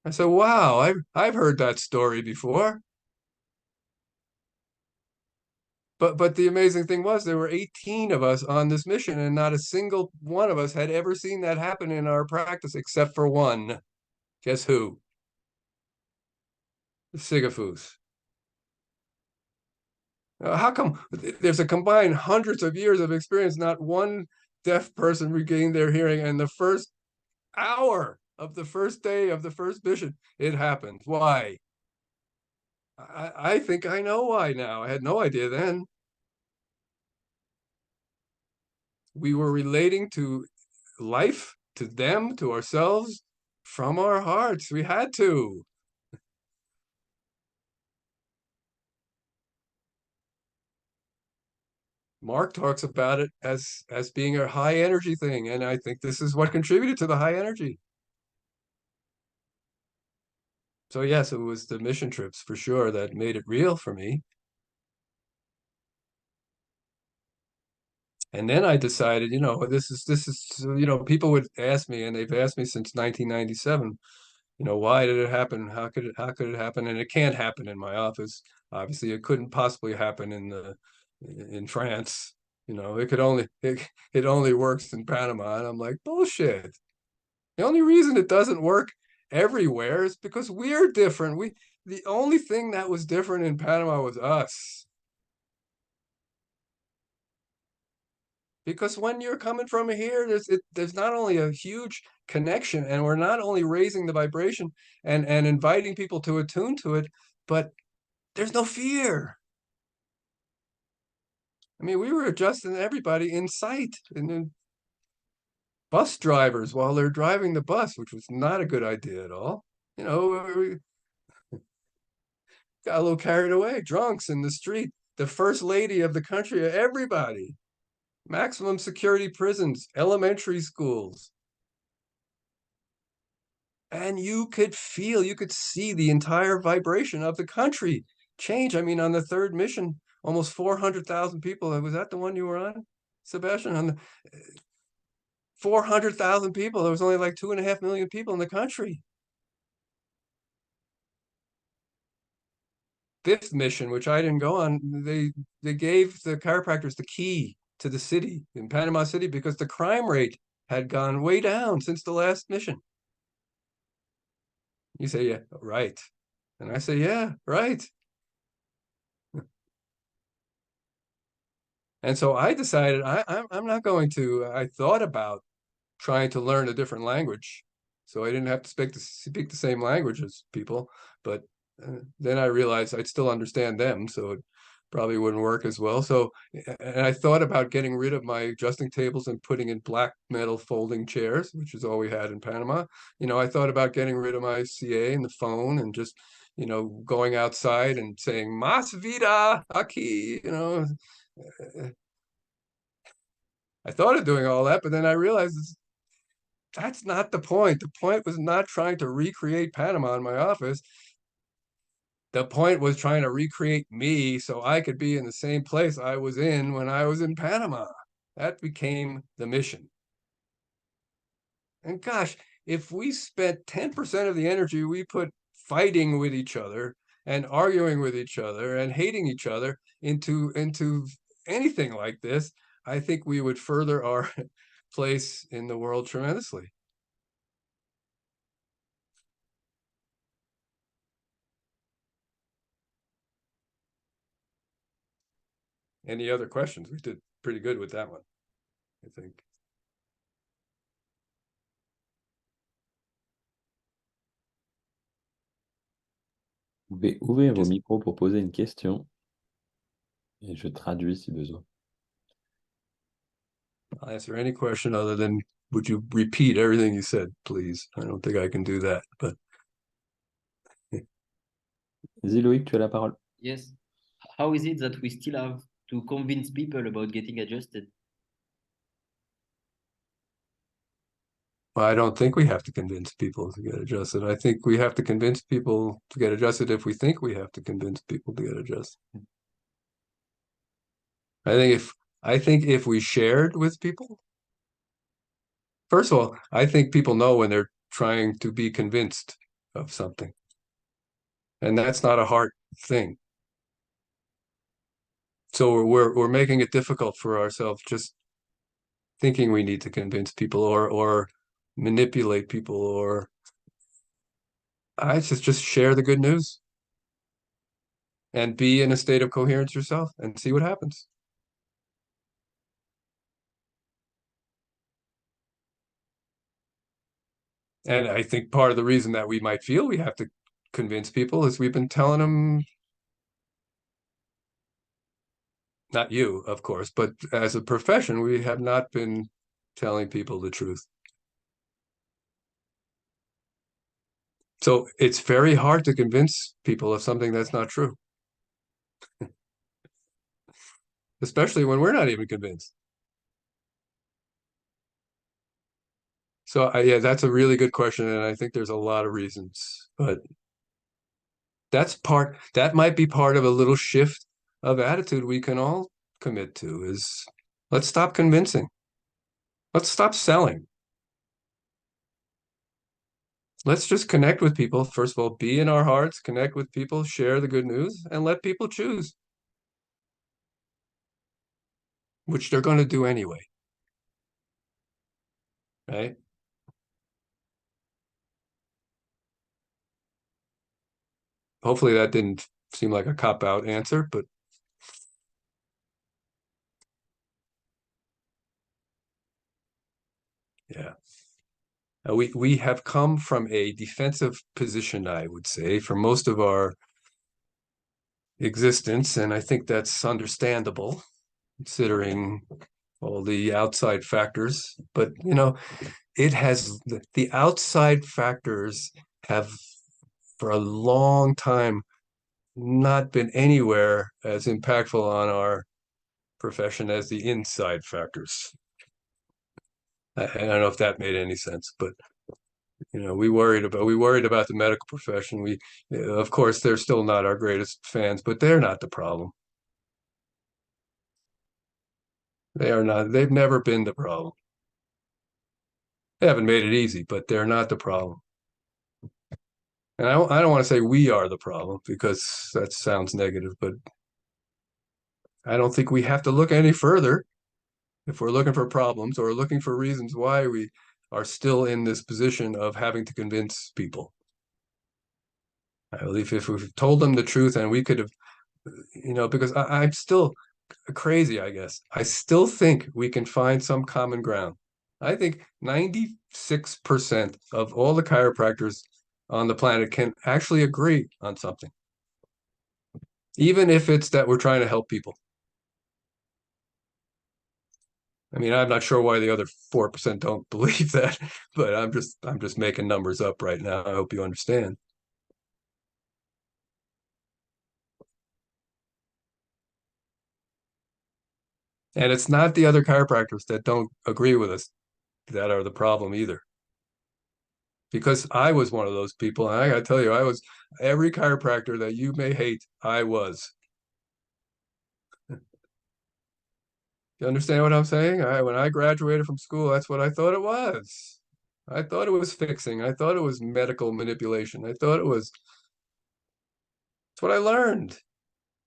I said, "Wow, I've heard that story before." But the amazing thing was there were 18 of us on this mission, and not a single one of us had ever seen that happen in our practice except for one. Guess who? The Sigafus. How come there's a combined hundreds of years of experience, not one deaf person regained their hearing, and the first hour of the first day of the first mission, it happened. Why? I think I know why now. I had no idea then. We were relating to life, to them, to ourselves from our hearts. We had to. Mark talks about it as being a high energy thing, and I think this is what contributed to the high energy. So yes, it was the mission trips for sure that made it real for me. And then I decided, people would ask me, and they've asked me since 1997, why did it happen? How could it happen? And it can't happen in my office. Obviously, it couldn't possibly happen in France. It only works in Panama. And I'm like, bullshit. The only reason it doesn't work everywhere is because we're different. The only thing that was different in Panama was us. Because when you're coming from here, there's not only a huge connection, and we're not only raising the vibration and inviting people to attune to it, but there's no fear. I mean, we were adjusting everybody in sight, and then bus drivers while they're driving the bus, which was not a good idea at all. We got a little carried away, drunks in the street, the first lady of the country, everybody, maximum security prisons, elementary schools. And you could see the entire vibration of the country change. I mean, on the third mission, almost 400,000 people. Was that the one you were on, Sebastian? On the 400,000 people. There was only like 2.5 million people in the country. Fifth mission, which I didn't go on, they gave the chiropractors the key to the city in Panama City because the crime rate had gone way down since the last mission. You say, yeah, right. And I say, yeah, right. And so I decided I'm not going to. I thought about trying to learn a different language, so I didn't have to speak the same language as people. But then I realized I'd still understand them, so it probably wouldn't work as well. So, and I thought about getting rid of my adjusting tables and putting in black metal folding chairs, which is all we had in Panama. I thought about getting rid of my CA and the phone and just, going outside and saying "Mas vida aquí," I thought of doing all that, but then I realized that's not the point. The point was not trying to recreate Panama in my office. The point was trying to recreate me so I could be in the same place I was in when I was in Panama. That became the mission. And gosh, if we spent 10% of the energy we put fighting with each other and arguing with each other and hating each other into anything like this, I think we would further our place in the world tremendously. any other questions. We did pretty good with that one, I think. Vous pouvez ouvrir vos Just, micros pour poser une question et je traduis si besoin. I'll answer any question other than, would you repeat everything you said, please? I don't think I can do that, but Vas-y Loïc, tu as la parole. Yes. How is it that we still have to convince people about getting adjusted? I don't think we have to convince people to get adjusted. I think we have to convince people to get adjusted if we think we have to convince people to get adjusted. I think if we shared with people, first of all, I think people know when they're trying to be convinced of something. And that's not a hard thing. So we're making it difficult for ourselves just thinking we need to convince people or manipulate people, or I just share the good news and be in a state of coherence yourself and see what happens. And I think part of the reason that we might feel we have to convince people is we've been telling them, not you, of course, but as a profession, we have not been telling people the truth. So it's very hard to convince people of something that's not true, especially when we're not even convinced. So yeah, that's a really good question, and I think there's a lot of reasons, but that might be part of a little shift of attitude we can all commit to is let's stop convincing. Let's stop selling. Let's just connect with people. First of all, be in our hearts, connect with people, share the good news, and let people choose, which they're going to do anyway. Right? Hopefully that didn't seem like a cop-out answer, but yeah. We have come from a defensive position, I would say, for most of our existence, and I think that's understandable considering all the outside factors. But you know, the outside factors have for a long time not been anywhere as impactful on our profession as the inside factors. I don't know if that made any sense, but you know, we worried about the medical profession. Of course, they're still not our greatest fans, but they're not the problem. They are not. They've never been the problem. They haven't made it easy, but they're not the problem. And I don't want to say we are the problem because that sounds negative, but I don't think we have to look any further if we're looking for problems or looking for reasons why we are still in this position of having to convince people. I believe if we've told them the truth and we could have, you know, because I'm still crazy, I guess. I still think we can find some common ground. I think 96% of all the chiropractors on the planet can actually agree on something, even if it's that we're trying to help people. I mean, I'm not sure why the other 4% don't believe that, but I'm just making numbers up right now. I hope you understand. And it's not the other chiropractors that don't agree with us that are the problem either. Because I was one of those people, and I gotta tell you, I was every chiropractor that you may hate, I was. You understand what I'm saying? When I graduated from school, that's what I thought it was. I thought it was fixing. I thought it was medical manipulation. I thought it was, it's what I learned.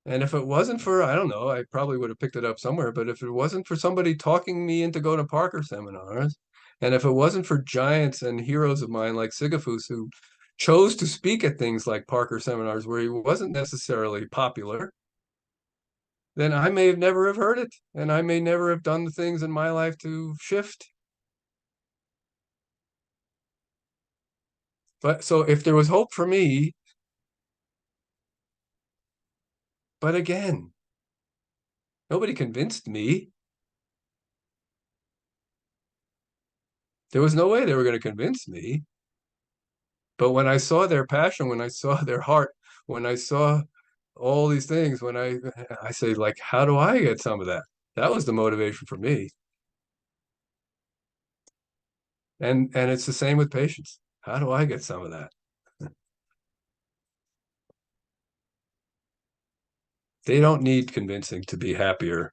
And if it wasn't for, I don't know, I probably would have picked it up somewhere, but if it wasn't for somebody talking me into going to Parker seminars, and if it wasn't for giants and heroes of mine like Sigafus who chose to speak at things like Parker seminars where he wasn't necessarily popular, then I may have never have heard it, and I may never have done the things in my life to shift. But so if there was hope for me, but again, nobody convinced me. There was no way they were going to convince me. But when I saw their passion, when I saw their heart, when I saw all these things, when I say, like, how do I get some of that? That was the motivation for me. And it's the same with patients. How do I get some of that? They don't need convincing to be happier.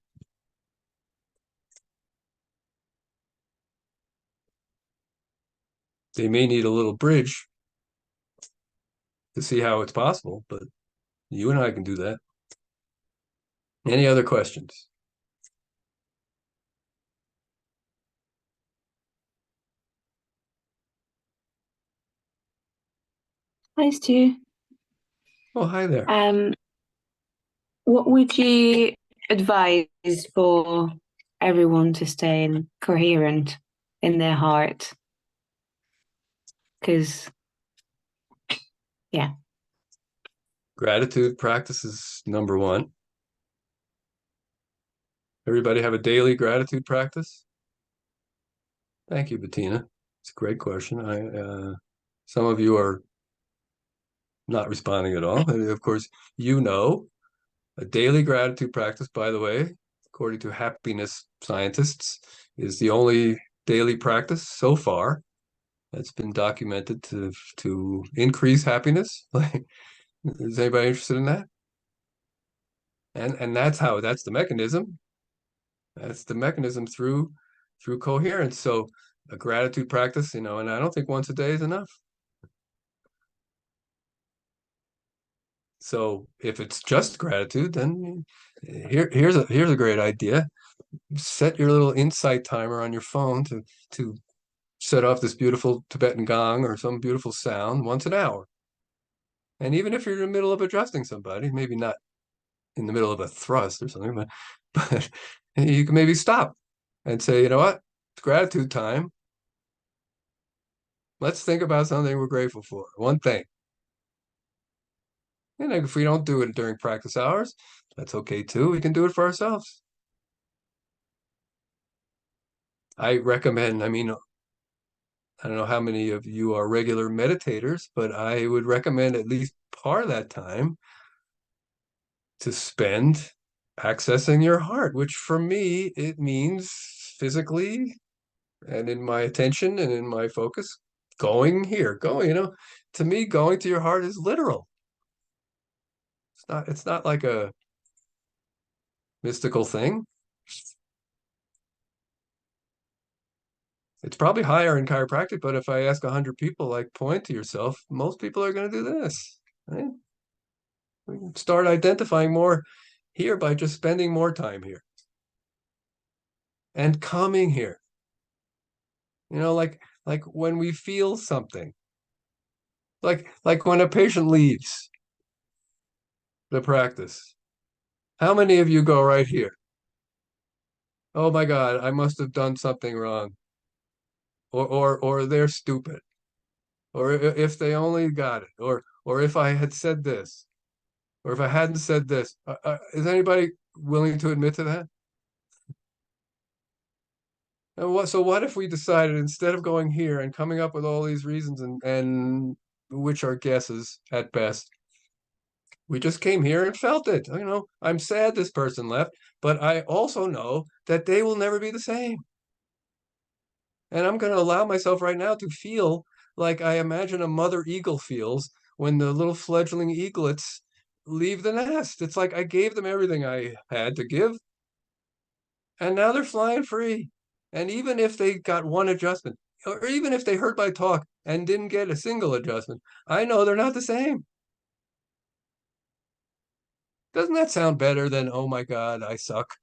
They may need a little bridge to see how it's possible, but you and I can do that. Any other questions? Hi, Stu. Oh, hi there. What would you advise for everyone to stay coherent in their heart? Because, yeah. Gratitude practice is number one. Everybody have a daily gratitude practice? Thank you, Bettina. It's a great question. Some of you are not responding at all. And of course, a daily gratitude practice, by the way, according to happiness scientists, is the only daily practice so far that's been documented to increase happiness. Like, is anybody interested in that? And that's the mechanism. That's the mechanism through coherence. So a gratitude practice, and I don't think once a day is enough. So if it's just gratitude, then here's a great idea. Set your little insight timer on your phone to set off this beautiful Tibetan gong or some beautiful sound once an hour. And even if you're in the middle of adjusting somebody, maybe not in the middle of a thrust or something, but you can maybe stop and say, you know what? It's gratitude time. Let's think about something we're grateful for. One thing. And if we don't do it during practice hours, that's okay too. We can do it for ourselves. I recommend, I mean, I don't know how many of you are regular meditators, but I would recommend at least part of that time to spend accessing your heart, which for me, it means physically and in my attention and in my focus, going here, to me, going to your heart is literal. It's not like a mystical thing. It's probably higher in chiropractic, but if I ask 100 people, like, point to yourself, most people are going to do this, right? We can start identifying more here by just spending more time here and coming here. Like when we feel something, like when a patient leaves the practice, how many of you go right here? Oh my God, I must have done something wrong, or they're stupid, or if they only got it, or if I had said this, or if I hadn't said this. Is anybody willing to admit to that? So what if we decided, instead of going here and coming up with all these reasons and which are guesses at best, we just came here and felt it. I'm sad this person left, but I also know that they will never be the same. And I'm going to allow myself right now to feel like I imagine a mother eagle feels when the little fledgling eaglets leave the nest. It's like I gave them everything I had to give, and now they're flying free. And even if they got one adjustment, or even if they heard my talk and didn't get a single adjustment, I know they're not the same. Doesn't that sound better than, oh my God, I suck?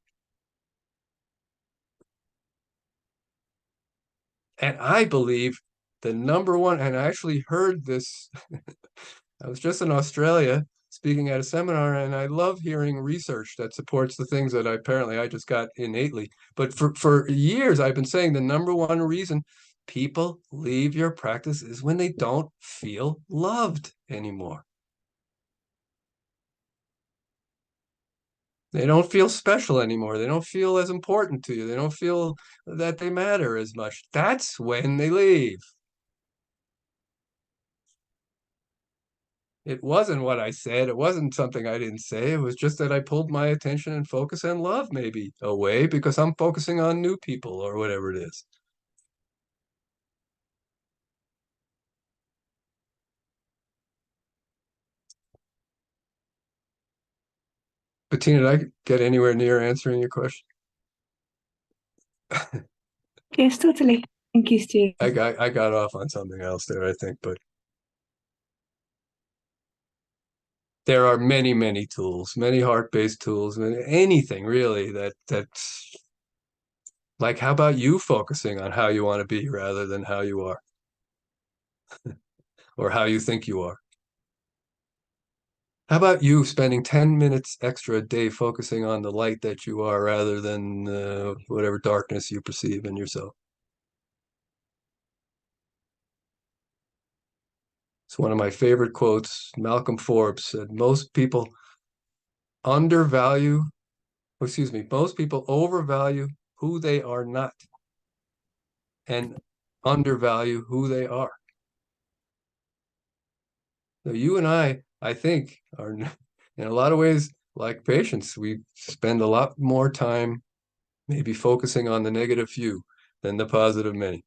And I believe the number one, and I actually heard this, I was just in Australia speaking at a seminar, and I love hearing research that supports the things that I just got innately. But for years, I've been saying the number one reason people leave your practice is when they don't feel loved anymore. They don't feel special anymore. They don't feel as important to you. They don't feel that they matter as much. That's when they leave. It wasn't what I said. It wasn't something I didn't say. It was just that I pulled my attention and focus and love maybe away because I'm focusing on new people or whatever it is. Bettina, did I get anywhere near answering your question? Yes, totally. Thank you, Stu. I got off on something else there, I think, but there are many, many tools, many heart-based tools, anything really that's like, how about you focusing on how you want to be rather than how you are or how you think you are? How about you spending 10 minutes extra a day focusing on the light that you are rather than whatever darkness you perceive in yourself? It's one of my favorite quotes. Malcolm Forbes said, most people most people overvalue who they are not and undervalue who they are. So you and I think, are in a lot of ways like patients. We spend a lot more time maybe focusing on the negative few than the positive many.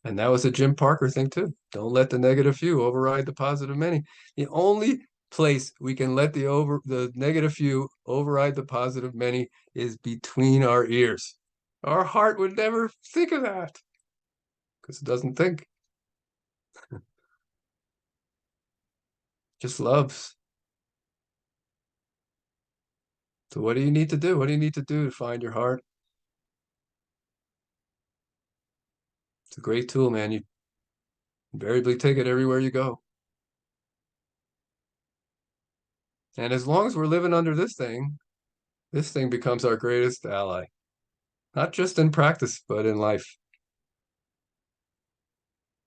And that was a Jim Parker thing too. Don't let the negative few override the positive many. The only place we can let the negative few override the positive many is between our ears. Our heart would never think of that because it doesn't think. Just loves. So what do you need to do? What do you need to do to find your heart? It's a great tool, man. You invariably take it everywhere you go. And as long as we're living under this thing becomes our greatest ally, not just in practice, but in life.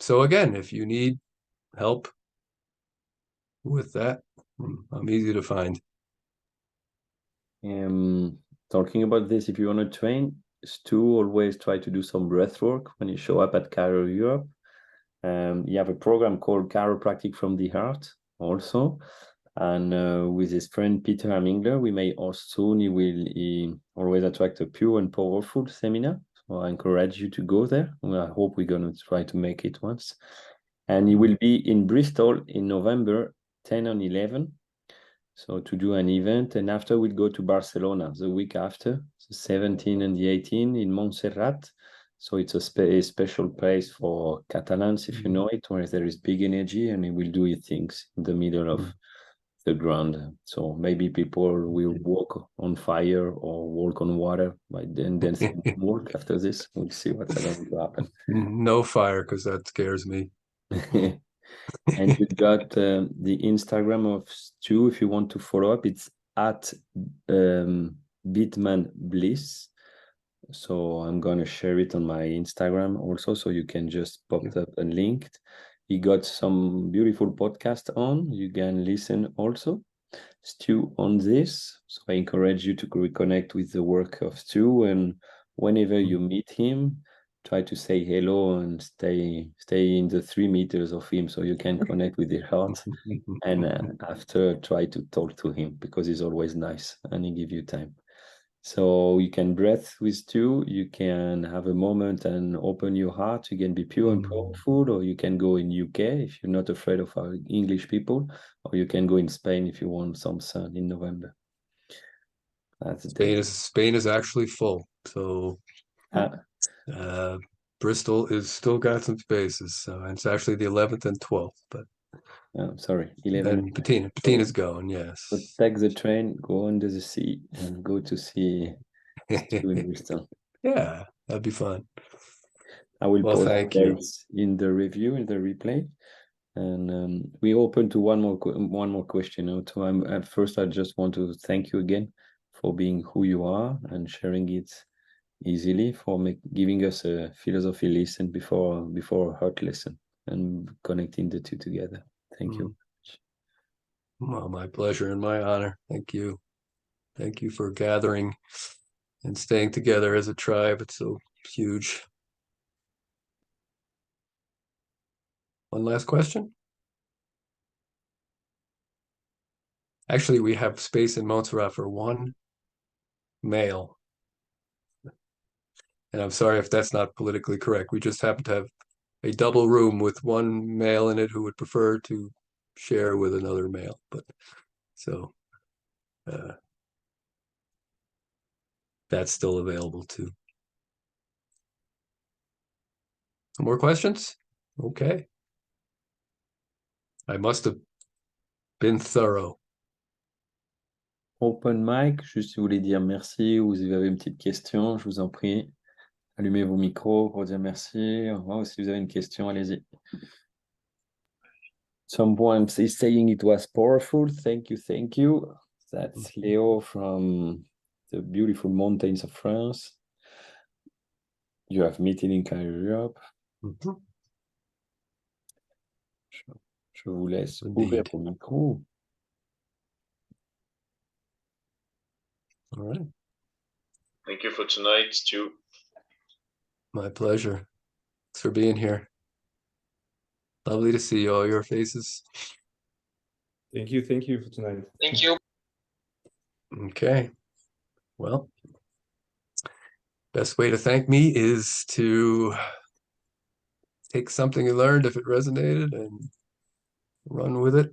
So again, if you need help with that, I'm easy to find. Talking about this, if you want to train, Stu always try to do some breath work when you show up at Chiro Europe. You have a program called Chiropractic from the Heart also. And with his friend Peter Hamingler, we may host soon. He always attract a pure and powerful seminar. So I encourage you to go there. I hope we're going to try to make it once. And he will be in Bristol in November 10 and 11. So to do an event, and after we'll go to Barcelona the week after, the 17 and the 18 in Montserrat. So it's a special place for Catalans, if you know it, where there is big energy, and it will do things in the middle of the ground. So maybe people will walk on fire or walk on water, but then they walk after this. We'll see what's going to happen. No fire, because that scares me. And you got the Instagram of Stu if you want to follow up. It's at BITTMAN Bliss. So I'm going to share it on my Instagram also, so you can just pop it up and linked. He got some beautiful podcast on. You can listen also, Stu, on this. So I encourage you to reconnect with the work of Stu, and whenever you meet him, try to say hello and stay in the 3 meters of him so you can connect with your heart. And after, try to talk to him because he's always nice and he give you time. So you can breathe with Stu, you can have a moment and open your heart. You can be pure and powerful, or you can go in UK if you're not afraid of our English people, or you can go in Spain if you want some sun in November. That's Spain is actually full. So Bristol is still got some spaces. So it's actually the 11th and 12th, but sorry, 11. And Bettina's going, yes. So take the train, go under the sea, and go to see Stu in Bristol. Yeah, that'd be fun. I will post thank you. dates in the review, in the replay. And we open to one more question. At first, I just want to thank you again for being who you are and sharing it easily, for giving us a philosophy lesson before a heart lesson and connecting the two together. Thank you. Well, my pleasure and my honor. Thank you. Thank you for gathering and staying together as a tribe. It's so huge. One last question. Actually, we have space in Montserrat for one male. And I'm sorry if that's not politically correct. We just happen to have a double room with one male in it who would prefer to share with another male. But so that's still available too. More questions? Okay. I must have been thorough. Open mic, juste si vous voulez dire merci ou si vous avez une petite question, je vous en prie. Allumez vos micros pour dire merci. Au revoir. Si vous avez une question, allez-y. Someone is saying it was powerful. Thank you, thank you. That's Leo from the beautiful mountains of France. You have meeting in Europe. Je vous laisse ouvrir vos micros. All right. Thank you for tonight, Stu. My pleasure. Thanks for being here. Lovely to see all your faces. Thank you for tonight. Thank you. Okay. Well, best way to thank me is to take something you learned if it resonated and run with it,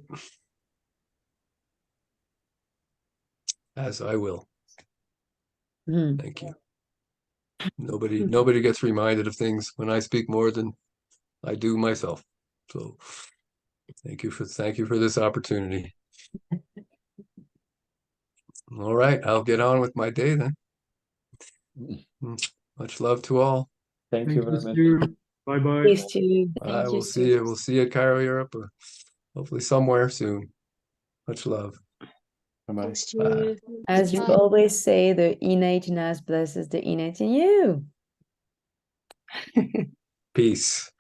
as I will. Thank you. Nobody gets reminded of things when I speak more than I do myself. So thank you for this opportunity. All right, I'll get on with my day then. Much love to all. Thank you very much. Bye-bye. Peace to you. We'll see you. We'll see you at Cairo, Europe, or hopefully somewhere soon. Much love. Bye-bye. Bye. As you always say, the innate in us blesses the innate in you. Peace.